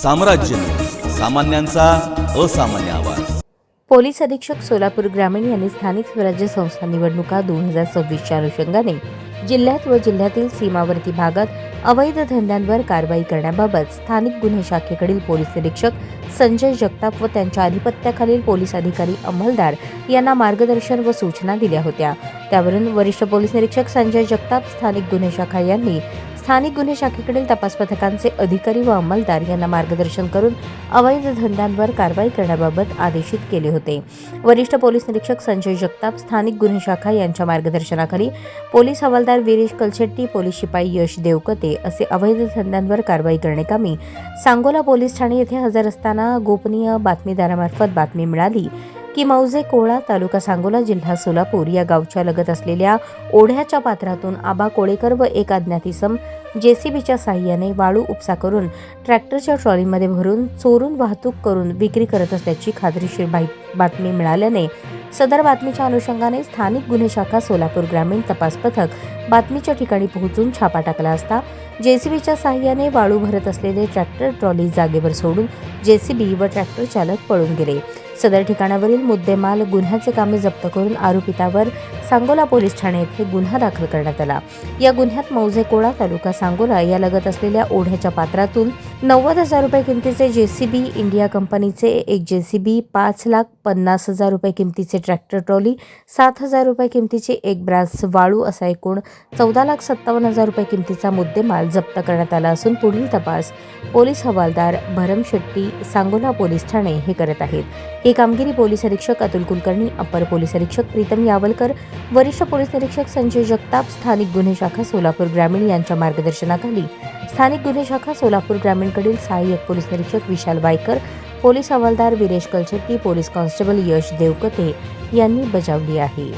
साम्राज्य, सामान्यांचा असामान्य आवाज। पोलीस अधीक्षक सोलापूर ग्रामीण यांनी स्थानिक स्वराज्य संस्था निवडणुका 2026च्या अनुषंगाने जिल्ह्यात व जिल्ह्यातील सीमावर्ती भागात अवैध धंद्यांवर कारवाई करण्याबाबत स्थानिक गुन्हे शाखेकडील पोलीस निरीक्षक संजय जगताप व त्यांच्या अधिपत्याखालील पोलीस अधिकारी अंमलदार यांना मार्गदर्शन व सूचना दिल्या होत्या। त्यावरून वरिष्ठ पोलीस निरीक्षक संजय जगताप स्थानिक गुन्हे शाखा यांनी स्थानिक गुन्हे शाखेकडील तपास पथकांचे अधिकारी व अंमलदार यांना मार्गदर्शन करून अवैध धंद्यांवर कारवाई करण्याबाबत आदेशित केले होते। वरिष्ठ पोलीस निरीक्षक संजय जगताप स्थानिक गुन्हे शाखा यांच्या मार्गदर्शनाखाली पोलीस हवालदार वीरेश कलशेट्टी, पोलीस शिपाई यश देवकते असे अवैध धंद्यांवर कारवाई करण्याकामी सांगोला पोलीस ठाणे येथे हजर असताना गोपनीय बातमीदारामार्फत बातमी मिळाली की मौजे कोळा, तालुका सांगोला, जिल्हा सोलापूर या गावच्या लगत असलेल्या ओढ्याच्या पात्रातून आबा कोळेकर व एक अज्ञात इसम जेसीबीच्या साहाय्याने वाळू उपसा करून ट्रॅक्टरच्या ट्रॉलीमध्ये भरून चोरून वाहतूक करून विक्री करत असल्याची खात्रीशीर बातमी मिळाल्याने सदर बातमीच्या अनुषंगाने स्थानिक गुन्हे शाखा सोलापूर ग्रामीण तपास पथक बातमीच्या ठिकाणी पोहोचून छापा टाकला असता जेसीबीच्या साहाय्याने वाळू भरत असलेले ट्रॅक्टर ट्रॉली जागेवर सोडून जेसीबी व ट्रॅक्टर चालक पळून गेले। सदर ठिकाणावरील मुद्देमाल गुन्ह्याचे कामे जप्त करून आरोपितावर सांगोला पोलीस ठाणे येथे गुन्हा दाखल करण्यात आला। या गुन्ह्यात मौजे कोळा, तालुका सांगोला या लगत असलेल्या ओढ्याच्या पात्रातून 90,000 रुपये किमतीचे जेसीबी इंडिया कंपनीचे एक जेसीबी, 5,50,000 रुपये किमतीचे ट्रॅक्टर ट्रॉली, 7,000 रुपये किमतीचे एक ब्रास वाळू असा एकूण 14,57,000 रुपये किमतीचा मुद्देमाल जप्त करण्यात आला असून पुढील तपास पोलीस हवालदार भरम शेट्टी, सांगोला पोलीस ठाणे हे करत आहेत। ही कामगिरी पोलीस अधीक्षक अतुल कुलकर्णी, अपर पोलीस अधीक्षक प्रीतम यावलकर, वरिष्ठ पोलीस निरीक्षक संजय जगताप, स्थानिक गुन्हे शाखा सोलापूर ग्रामीण यांच्या मार्गदर्शनाखाली स्थानिक गुन्हे शाखा सोलापूर ग्रामीणकडील सहाय्यक पोलीस निरीक्षक विशाल वायकर, पोलीस हवालदार वीरेश कलशेट्टी, पोलीस कॉन्स्टेबल यश देवकते यांनी बजावली आहे।